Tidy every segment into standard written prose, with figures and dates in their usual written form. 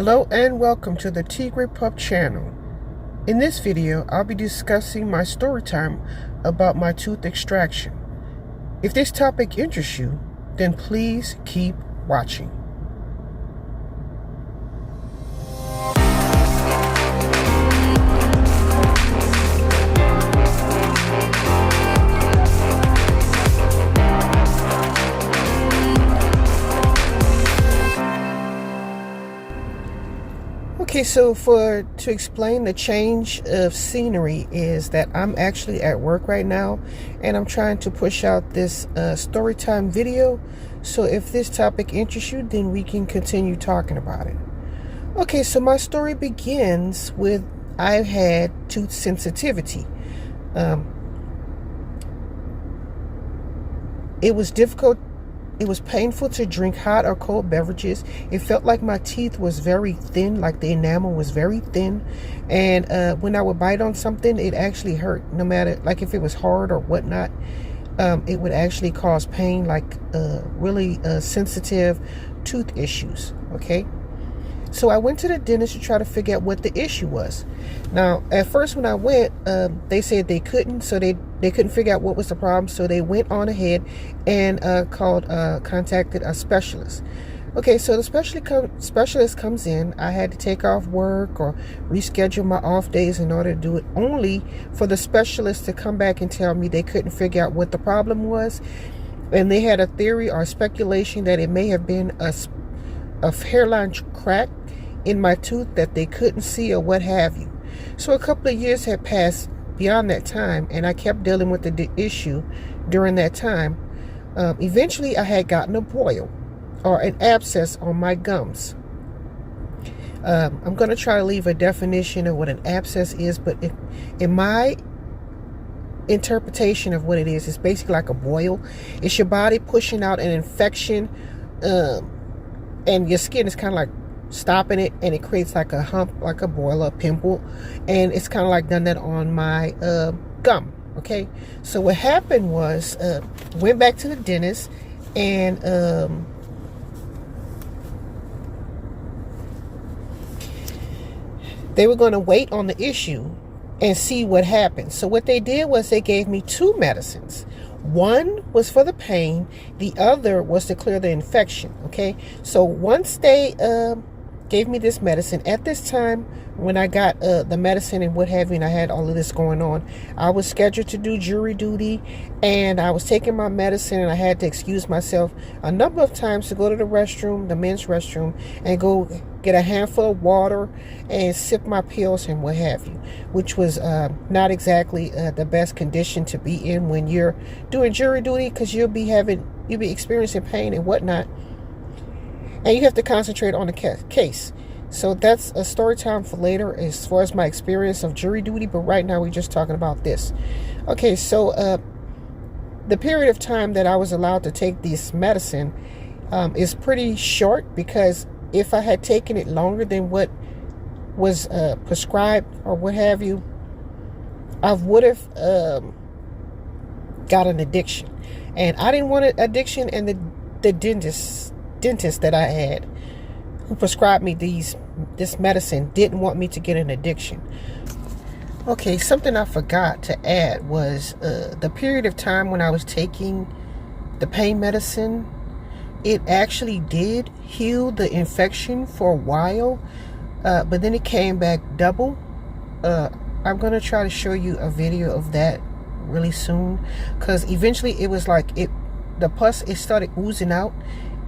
Hello and welcome to the TigrePup channel. In this video, I'll be discussing my story time about my tooth extraction. If this topic interests you, then please keep watching. Okay, so to explain the change of scenery is that I'm actually at work right now and I'm trying to push out this story time video. So if this topic interests you, then we can continue talking about it. Okay, so my story begins with I had tooth sensitivity. It was difficult. It was painful to drink hot or cold beverages. It felt like my teeth was very thin, like the enamel was very thin. And when I would bite on something, it actually hurt, no matter, like if it was hard or whatnot. It would actually cause pain, like really sensitive tooth issues, okay? So I went to the dentist to try to figure out what the issue was. Now, at first when I went, they said they couldn't, so they couldn't figure out what was the problem. So they went on ahead and contacted a specialist. Okay, so the specialist comes in. I had to take off work or reschedule my off days in order to do it, only for the specialist to come back and tell me they couldn't figure out what the problem was. And they had a theory or speculation that it may have been a hairline crack in my tooth that they couldn't see or what have you. So a couple of years had passed beyond that time, and I kept dealing with the issue during that time. Eventually I had gotten a boil or an abscess on my gums. I'm going to try to leave a definition of what an abscess is, but in my interpretation of what it is, it's basically like a boil. It's your body pushing out an infection, and your skin is kind of like stopping it, and it creates like a hump, like a boil, a pimple, and it's kind of like done that on my gum. Okay, so what happened was went back to the dentist, and they were going to wait on the issue and see what happened. So what they did was they gave me two medicines. One was for the pain, the other was to clear the infection. Okay, so once they gave me this medicine, at this time when I got the medicine and what have you, and I had all of this going on, I was scheduled to do jury duty, and I was taking my medicine, and I had to excuse myself a number of times to go to the restroom, the men's restroom, and go get a handful of water and sip my pills and what have you, which was not exactly the best condition to be in when you're doing jury duty, because you'll be experiencing pain and whatnot, and you have to concentrate on the case. So that's a story time for later as far as my experience of jury duty, but right now we're just talking about this. Okay, so the period of time that I was allowed to take this medicine is pretty short, because if I had taken it longer than what was prescribed or what have you, I would have got an addiction, and I didn't want an addiction. And the dentist that I had, who prescribed me this medicine, didn't want me to get an addiction. Okay, something I forgot to add was the period of time when I was taking the pain medicine. It actually did heal the infection for a while, but then it came back double. I'm going to try to show you a video of that really soon, because eventually it was like the pus, it started oozing out,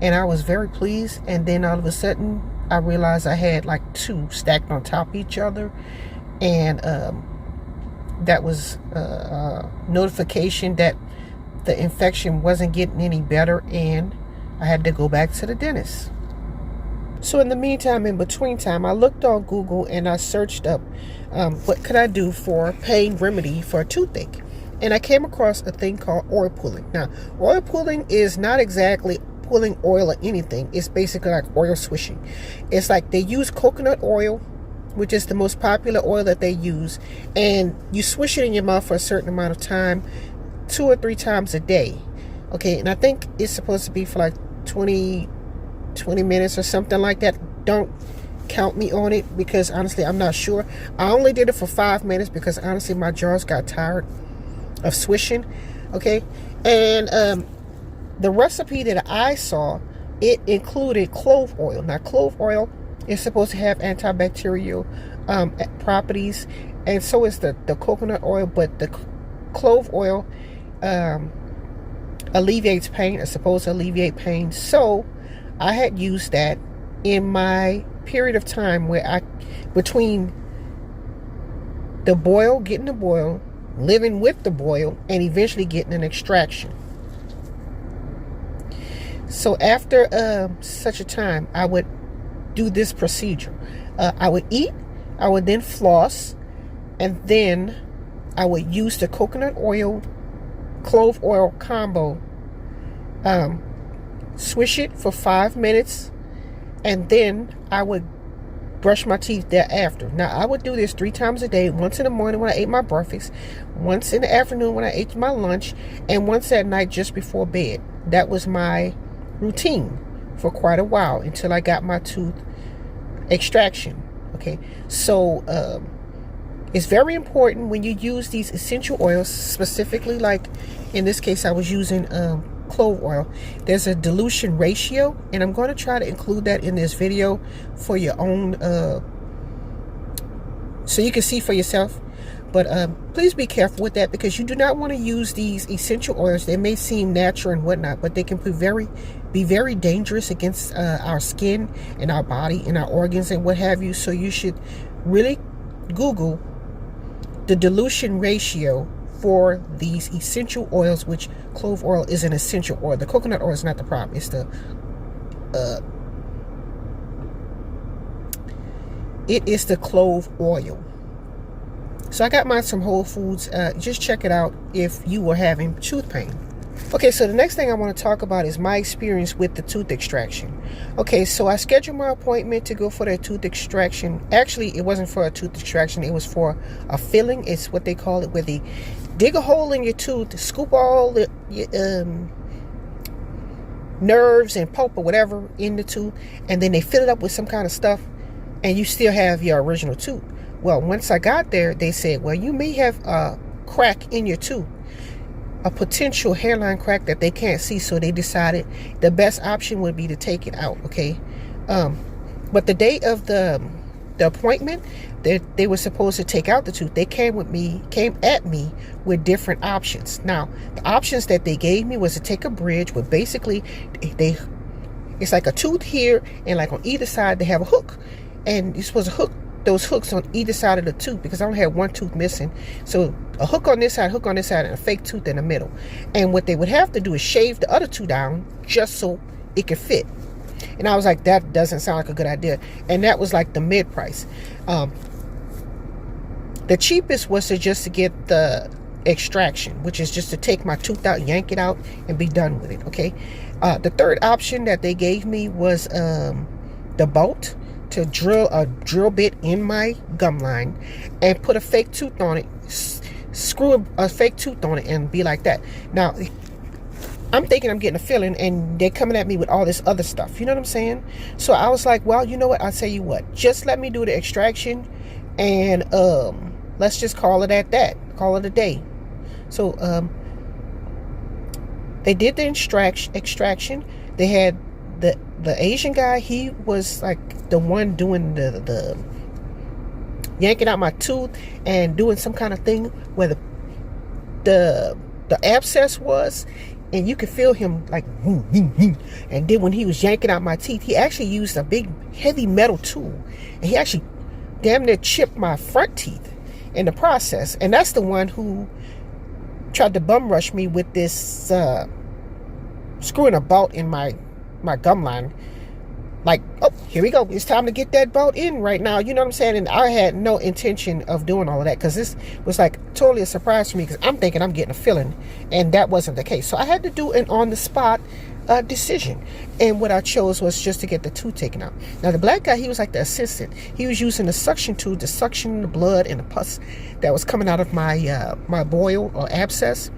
and I was very pleased. And then all of a sudden I realized I had like two stacked on top of each other, and that was a notification that the infection wasn't getting any better, and I had to go back to the dentist. So in the meantime, in between time, I looked on Google and I searched up what could I do for pain remedy for a toothache. And I came across a thing called oil pulling. Now, oil pulling is not exactly pulling oil or anything. It's basically like oil swishing. It's like they use coconut oil, which is the most popular oil that they use, and you swish it in your mouth for a certain amount of time, 2 or 3 times a day. Okay, and I think it's supposed to be for like 20 minutes or something like that. Don't count me on it, because honestly, I'm not sure. I only did it for 5 minutes because honestly, my jaws got tired of swishing. Okay. And the recipe that I saw, it included clove oil. Now, clove oil is supposed to have antibacterial properties, and so is the coconut oil, but the clove oil alleviates pain. It's supposed to alleviate pain. So I had used that in my period of time where between the boil, getting the boil, living with the boil, and eventually getting an extraction. So after such a time, I would do this procedure. I would eat, I would then floss, and then I would use the coconut oil, clove oil combo, swish it for 5 minutes, and then I would brush my teeth thereafter. Now, I would do this 3 times a day, once in the morning when I ate my breakfast, once in the afternoon when I ate my lunch, and once at night just before bed. That was my routine for quite a while until I got my tooth extraction. Okay, so it's very important when you use these essential oils, specifically like in this case I was using clove oil. There's a dilution ratio, and I'm going to try to include that in this video for your own so you can see for yourself. But please be careful with that, because you do not want to use these essential oils. They may seem natural and whatnot, but they can be very dangerous against our skin and our body and our organs and what have you. So you should really Google the dilution ratio for these essential oils, which clove oil is an essential oil. The coconut oil is not the problem. It's the it is the clove oil. So I got mine from Whole Foods. Just check it out if you were having tooth pain. Okay, so the next thing I want to talk about is my experience with the tooth extraction. Okay, so I scheduled my appointment to go for the tooth extraction. Actually, it wasn't for a tooth extraction. It was for a filling. It's what they call it, where they dig a hole in your tooth, scoop all the nerves and pulp or whatever in the tooth, and then they fill it up with some kind of stuff, and you still have your original tooth. Well, once I got there, they said, well, you may have a crack in your tooth, a potential hairline crack that they can't see. So they decided the best option would be to take it out. Okay. But the day of the appointment, they were supposed to take out the tooth. They came at me with different options. Now, the options that they gave me was to take a bridge where basically it's like a tooth here, and like on either side they have a hook, and you're supposed to hook those hooks on either side of the tooth, because I only had one tooth missing. So a hook on this side, and a fake tooth in the middle. And what they would have to do is shave the other two down just so it could fit. And I was like, that doesn't sound like a good idea. And that was like the mid price. The cheapest was to get the extraction, which is just to take my tooth out, yank it out, and be done with it. Okay. The third option that they gave me was the bolt, to drill a drill bit in my gum line and put a fake tooth on it, screw a fake tooth on it, and be like that. Now, I'm thinking I'm getting a filling, and they're coming at me with all this other stuff. You know what I'm saying? So I was like, well, you know what? I'll tell you what. Just let me do the extraction, and let's just call it at that. Call it a day. So they did the extraction. They had the Asian guy. He was like the one doing the yanking out my tooth and doing some kind of thing where the abscess was, and you could feel him like, and then when he was yanking out my teeth, he actually used a big heavy metal tool, and he actually damn near chipped my front teeth in the process. And that's the one who tried to bum rush me with this screwing a bolt in my gum line. Like, oh, here we go. It's time to get that bolt in right now. You know what I'm saying? And I had no intention of doing all of that, because this was like totally a surprise for me, because I'm thinking I'm getting a filling, and that wasn't the case. So I had to do an on-the-spot decision. And what I chose was just to get the tooth taken out. Now, the black guy, he was like the assistant. He was using the suction tool to suction the blood and the pus that was coming out of my my boil or abscess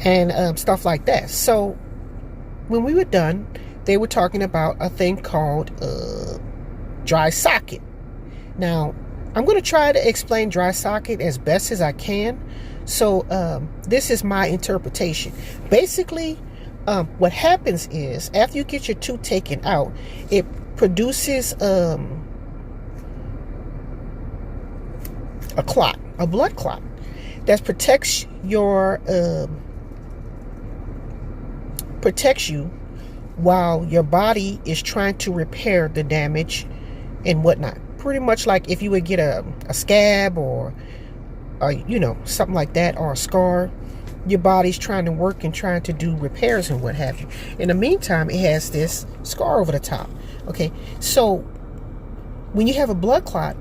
and stuff like that. So when we were done, they were talking about a thing called dry socket. Now, I'm going to try to explain dry socket as best as I can. So this is my interpretation. Basically, what happens is after you get your tooth taken out, it produces a clot, a blood clot that protects you while your body is trying to repair the damage and whatnot. Pretty much like if you would get a scab or you know, something like that, or a scar, your body's trying to work and trying to do repairs and what have you. In the meantime, it has this scar over the top. Okay, so when you have a blood clot,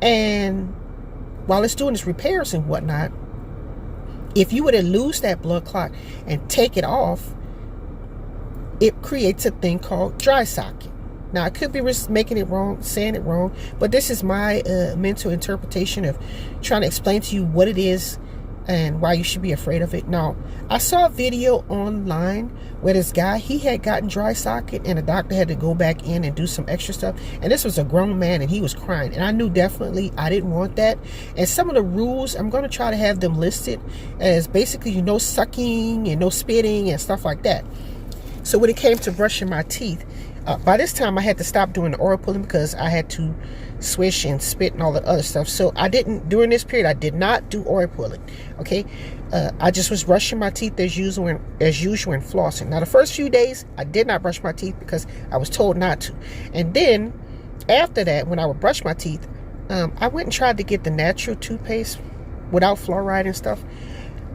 and while it's doing its repairs and whatnot, if you were to lose that blood clot and take it off, it creates a thing called dry socket. Now, I could be making it wrong, saying it wrong, but this is my mental interpretation of trying to explain to you what it is and why you should be afraid of it. Now, I saw a video online where this guy, he had gotten dry socket and the doctor had to go back in and do some extra stuff. And this was a grown man and he was crying. And I knew definitely I didn't want that. And some of the rules, I'm going to try to have them listed as basically, you know, sucking and no spitting and stuff like that. So when it came to brushing my teeth, by this time I had to stop doing the oil pulling because I had to swish and spit and all that other stuff. So I didn't, during this period, I did not do oil pulling. Okay, I just was brushing my teeth as usual and flossing. Now the first few days I did not brush my teeth because I was told not to. And then after that, when I would brush my teeth, I went and tried to get the natural toothpaste without fluoride and stuff.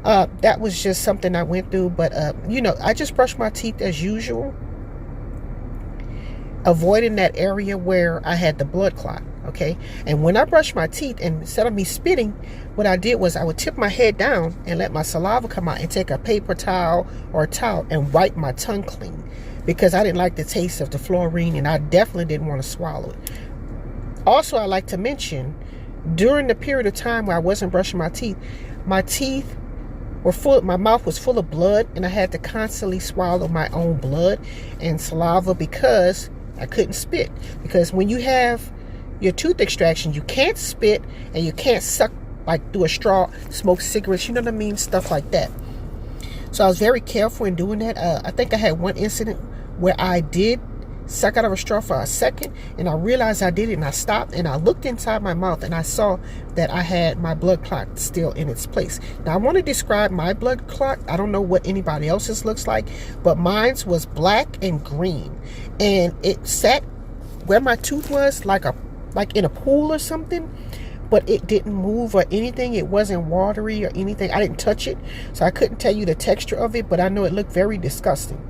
That was just something I went through. But you know, I just brushed my teeth as usual, avoiding that area where I had the blood clot. Okay, and when I brushed my teeth, and instead of me spitting, what I did was I would tip my head down and let my saliva come out and take a paper towel or a towel and wipe my tongue clean, because I didn't like the taste of the fluorine and I definitely didn't want to swallow it. Also, I like to mention, during the period of time where I wasn't brushing my teeth were full, my mouth was full of blood, and I had to constantly swallow my own blood and saliva because I couldn't spit. Because when you have your tooth extraction, you can't spit and you can't suck like through a straw, smoke cigarettes, you know what I mean, stuff like that. So I was very careful in doing that. I think I had one incident where I did suck out of a straw for a second, and I realized I did it, and I stopped and I looked inside my mouth and I saw that I had my blood clot still in its place. Now I want to describe my blood clot. I don't know what anybody else's looks like, but mine's was black and green, and it sat where my tooth was like in a pool or something, but it didn't move or anything. It wasn't watery or anything. I didn't touch it, so I couldn't tell you the texture of it, but I know it looked very disgusting.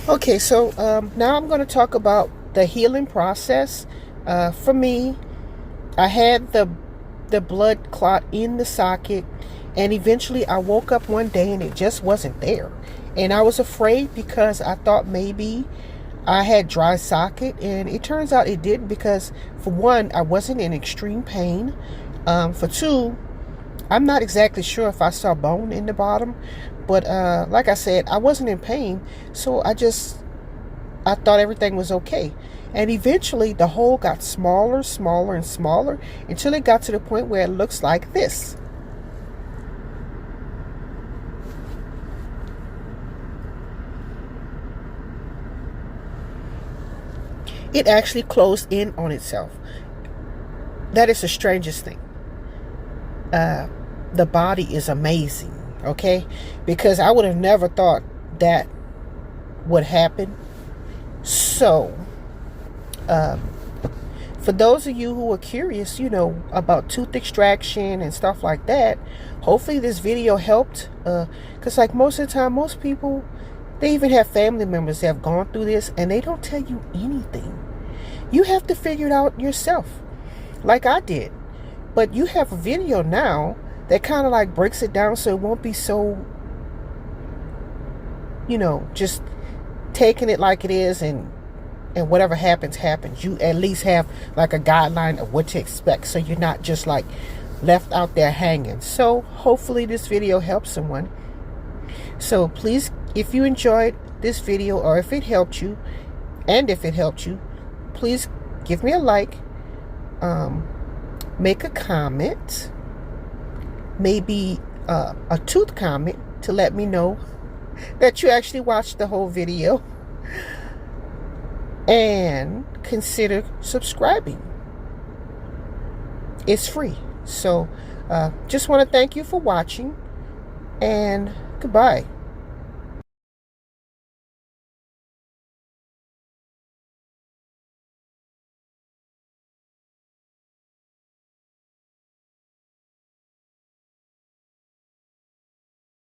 Okay, so now I'm going to talk about the healing process. For me, I had the blood clot in the socket, and eventually I woke up one day and it just wasn't there. And I was afraid because I thought maybe I had dry socket, and it turns out it didn't, because for one, I wasn't in extreme pain. For two, I'm not exactly sure if I saw bone in the bottom, but like I said, I wasn't in pain, so I thought everything was okay. And eventually the hole got smaller, smaller, and smaller until it got to the point where it looks like this. It actually closed in on itself. That is the strangest thing. The body is amazing, okay? Because I would have never thought that would happen. So, for those of you who are curious, you know, about tooth extraction and stuff like that, hopefully this video helped. Because like most of the time, most people, they even have family members that have gone through this and they don't tell you anything. You have to figure it out yourself, like I did. But you have a video now that kind of like breaks it down so it won't be so, you know, just taking it like it is and whatever happens, happens. You at least have like a guideline of what to expect, so you're not just like left out there hanging. So hopefully this video helps someone. So please, if you enjoyed this video, or if it helped you, please give me a like, make a comment, maybe a tooth comment to let me know that you actually watched the whole video, and consider subscribing. It's free. So just want to thank you for watching, and goodbye.